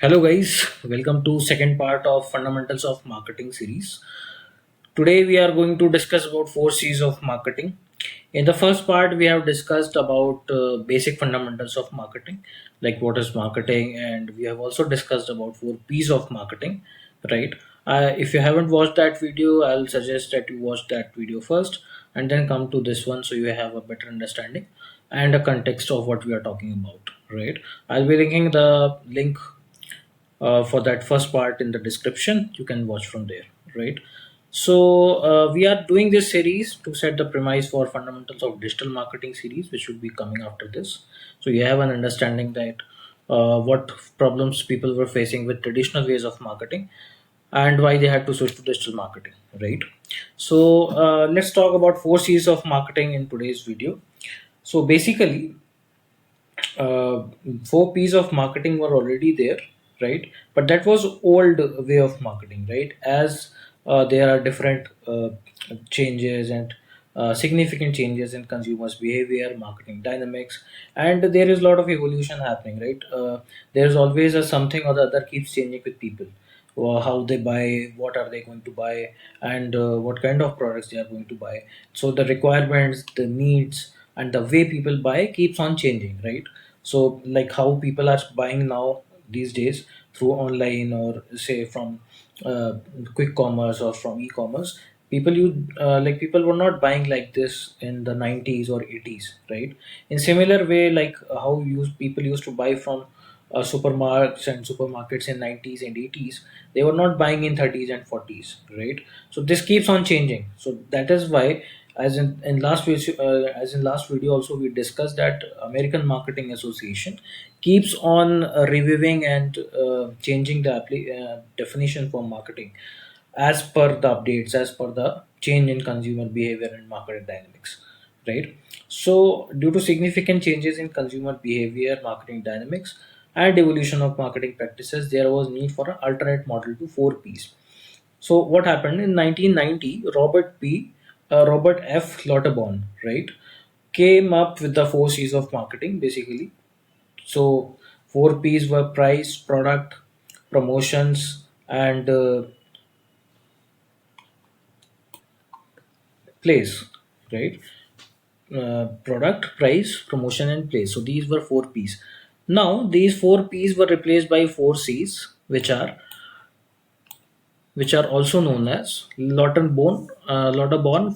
Hello guys, welcome to second part of Fundamentals of Marketing series. Today we are going to discuss about 4 C's of marketing. In the first part we have discussed about basic fundamentals of marketing, like what is marketing, and we have also discussed about 4 P's of marketing, right? If you haven't watched that video, I'll suggest that you watch that video first and then come to this one so you have a better understanding and a context of what we are talking about, right? I'll be linking the link for that first part in the description. You can watch from there, right? So we are doing this series to set the premise for fundamentals of digital marketing series, which will be coming after this. So you have an understanding that what problems people were facing with traditional ways of marketing and why they had to switch to digital marketing, right? So let's talk about 4 C's of marketing in today's video. So basically, uh, 4 P's of marketing were already there, right? But that was old way of marketing, right? As there are different changes and significant changes in consumers' behavior, marketing dynamics, and there is a lot of evolution happening, right? There is always a something or the other keeps changing with people. How they buy, what are they going to buy, and what kind of products they are going to buy. So the requirements, the needs, and the way people buy keeps on changing, right? So like how people are buying now these days through online, or say from uh, quick commerce or from e-commerce, people were not buying like this in the 90s or 80s, right? In similar way, like how people used to buy from supermarkets in 90s and 80s, they were not buying in 30s and 40s, right? So this keeps on changing. So that is why, as in last video also, we discussed that American Marketing Association keeps on reviewing and changing the definition for marketing as per the updates, as per the change in consumer behavior and market dynamics, right? So due to significant changes in consumer behavior, marketing dynamics, and evolution of marketing practices, there was need for an alternate model to 4 Ps. So what happened in 1990? Robert F. Lauterbon, right, came up with the 4 C's of marketing, basically. So 4 P's were price, product, promotions, and place, right? Product, price, promotion, and place. So these were 4 P's. Now these 4 P's were replaced by 4 C's, which are also known as Lauterbon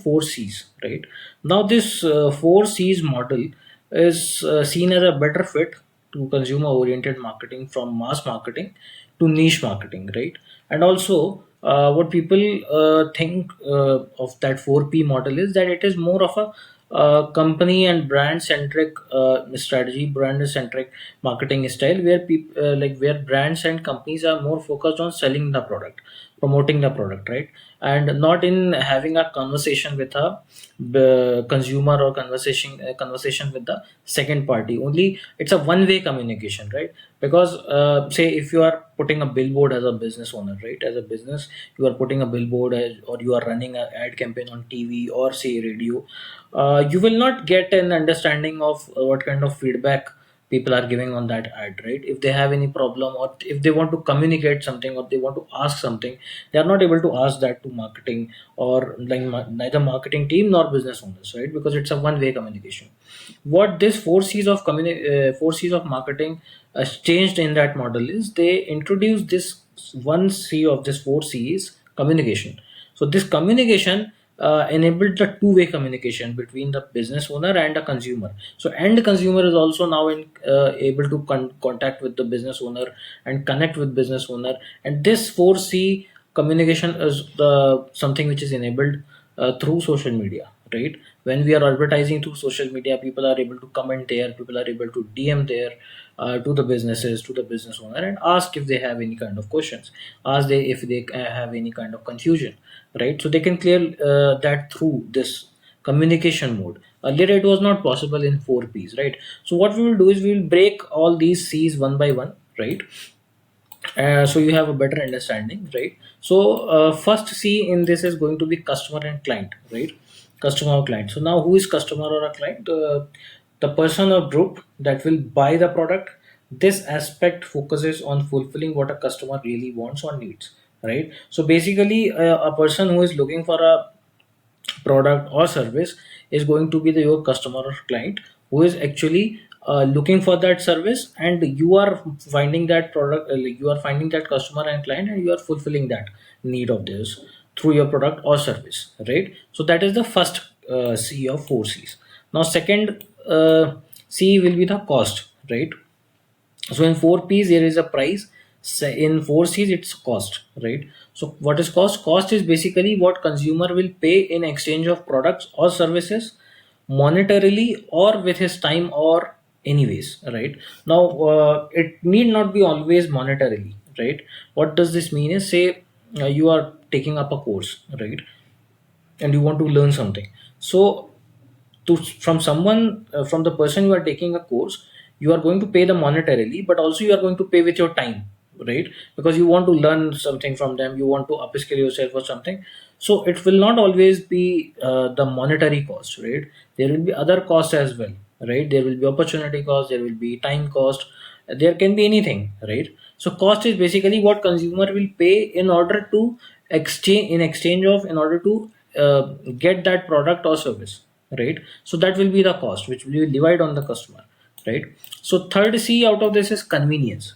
4 C's, right? Now, this 4 C's model is seen as a better fit to consumer oriented marketing from mass marketing to niche marketing, right? And also, what people think of that 4P model is that it is more of a company and brand centric strategy, brand centric marketing style, where people where brands and companies are more focused on selling the product, promoting the product, right? And not in having a conversation with a consumer, or conversation with the second party. Only it's a one way communication, right? Because say if you are putting a billboard as a business owner, right? As a business, you are putting a billboard or you are running an ad campaign on TV or say radio, you will not get an understanding of what kind of feedback people are giving on that ad, right? If they have any problem, or if they want to communicate something, or they want to ask something, they are not able to ask that to marketing, or like neither marketing team nor business owners, right? Because it's a one way communication. What this 4 C's of marketing changed in that model is they introduced this 1 C of this 4 C's, communication. So this communication enabled the two-way communication between the business owner and the consumer. So end consumer is also now able to contact with the business owner and connect with business owner. And this 4C communication is the something which is enabled through social media, right? When we are advertising through social media, people are able to comment there, people are able to DM there, to the businesses, to the business owner, and ask if they have any kind of questions, ask they if they have any kind of confusion, right? So they can clear that through this communication mode. Earlier it was not possible in 4 P's, right? So what we will do is we will break all these C's one by one, right? So you have a better understanding, right? So first C in this is going to be customer and client, right? Customer or client. So now, who is customer or a client? The person or group that will buy the product, This aspect focuses on fulfilling what a customer really wants or needs, right? So basically, a person who is looking for a product or service is going to be your customer or client who is actually looking for that service, and you are finding that product, like you are finding that customer and client, and you are fulfilling that need of theirs through your product or service, right? So that is the first C of 4 C's. Now second C will be the cost, right? So in 4 P's there is a price. In 4 C's it's cost, right? So what is cost? Cost is basically what consumer will pay in exchange of products or services, monetarily or with his time or anyways, right? Now it need not be always monetarily, right? What does this mean is, say you are taking up a course, right? And you want to learn something. So to from someone, from the person you are taking a course, you are going to pay them monetarily, but also you are going to pay with your time, right? Because you want to learn something from them, you want to upskill yourself or something. So it will not always be the monetary cost, right? There will be other costs as well, right? There will be opportunity cost, there will be time cost, there can be anything, right? So cost is basically what consumer will pay in order to exchange of, in order to uh, get that product or service, right? So that will be the cost which will be divide on the customer, right? So third C out of this is convenience,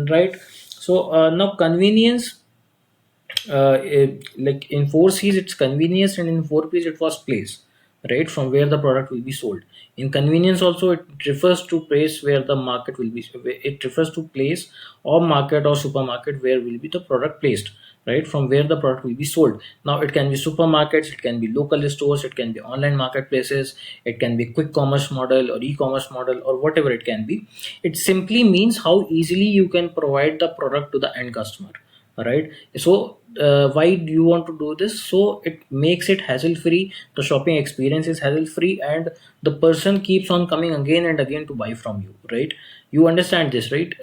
right? So now convenience, like in 4 C's it's convenience, and in 4 P's it was place, right, from where the product will be sold. In convenience also it refers to place where the market will be, it refers to place or market or supermarket where will be the product placed, right, from where the product will be sold. Now it can be supermarkets, it can be local stores, it can be online marketplaces, it can be quick commerce model or e-commerce model or whatever it can be. It simply means how easily you can provide the product to the end customer, right? So why do you want to do this? So it makes it hassle free, the shopping experience is hassle free, and the person keeps on coming again and again to buy from you, right? You understand this, right?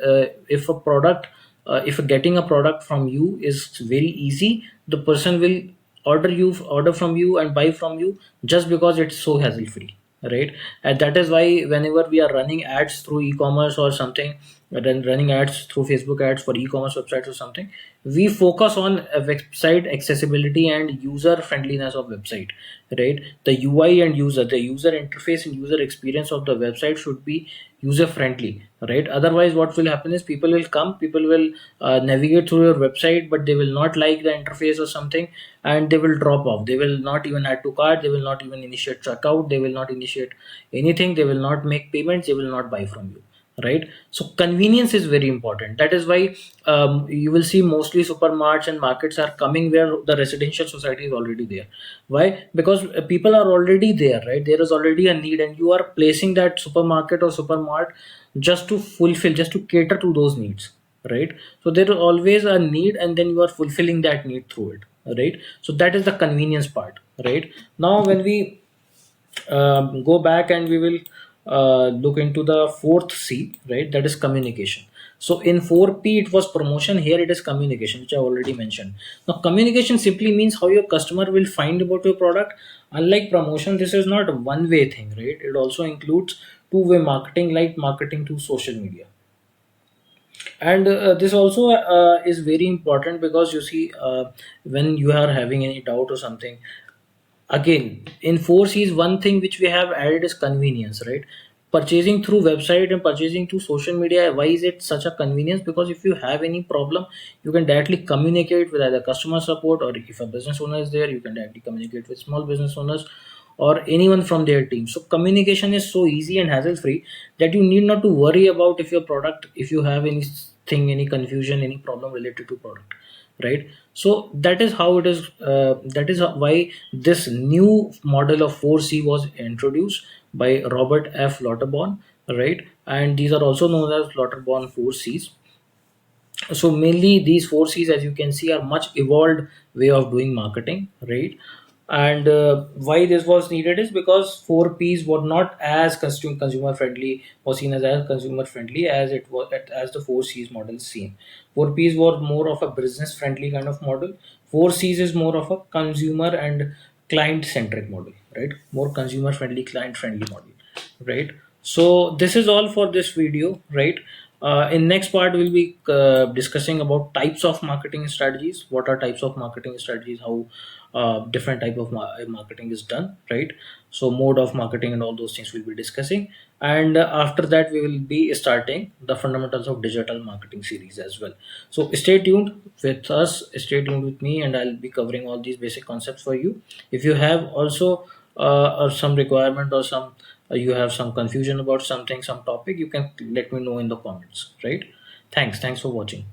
If a product, if getting a product from you is very easy, the person will order from you and buy from you just because it's so hassle free, right? And that is why whenever we are running ads through e-commerce or something, then running ads through Facebook ads for e-commerce websites or something, we focus on website accessibility and user friendliness of website, right? The UI and the user interface and user experience of the website should be user friendly, right? Otherwise what will happen is people will navigate through your website, but they will not like the interface or something, and they will drop off, they will not even add to cart, they will not even initiate checkout, they will not initiate anything, they will not make payments, they will not buy from you, right? So convenience is very important. That is why you will see mostly supermarkets and markets are coming where the residential society is already there. Why? Because people are already there, right? There is already a need, and you are placing that supermarket or supermart just to fulfill, just to cater to those needs, right? So there is always a need, and then you are fulfilling that need through it, right? So that is the convenience part, right? Now when we go back and we will look into the fourth C, right? That is communication. So in 4P it was promotion, here it is communication, which I already mentioned. Now communication simply means how your customer will find about your product. Unlike promotion, this is not a one-way thing, right? It also includes two-way marketing, like marketing through social media. And this also is very important because you see, when you are having any doubt or something, again in 4 C's one thing which we have added is convenience, right? Purchasing through website and purchasing through social media, why is it such a convenience? Because if you have any problem, you can directly communicate with either customer support, or if a business owner is there, you can directly communicate with small business owners or anyone from their team. So communication is so easy and hassle free that you need not to worry about if your product, if you have anything, any confusion, any problem related to product, right? So that is how it is, that is why this new model of 4C was introduced by Robert F Lauterborn, right? And these are also known as Lauterborn 4Cs. So mainly these 4 C's, as you can see, are much evolved way of doing marketing, right? And why this was needed is because 4 P's were not as consumer friendly, was seen as consumer friendly as it was as the 4 C's model seen. 4 P's were more of a business friendly kind of model. 4 C's is more of a consumer and client centric model, right? More consumer friendly, client friendly model, right? So this is all for this video, right? In next part, we'll be discussing about types of marketing strategies. What are types of marketing strategies? How different type of marketing is done, right? So mode of marketing and all those things we'll be discussing. And after that, we will be starting the fundamentals of digital marketing series as well. So stay tuned with us, stay tuned with me, and I'll be covering all these basic concepts for you. If you have also some requirement or some you have some confusion about something, some topic, you can let me know in the comments, right? Thanks for watching.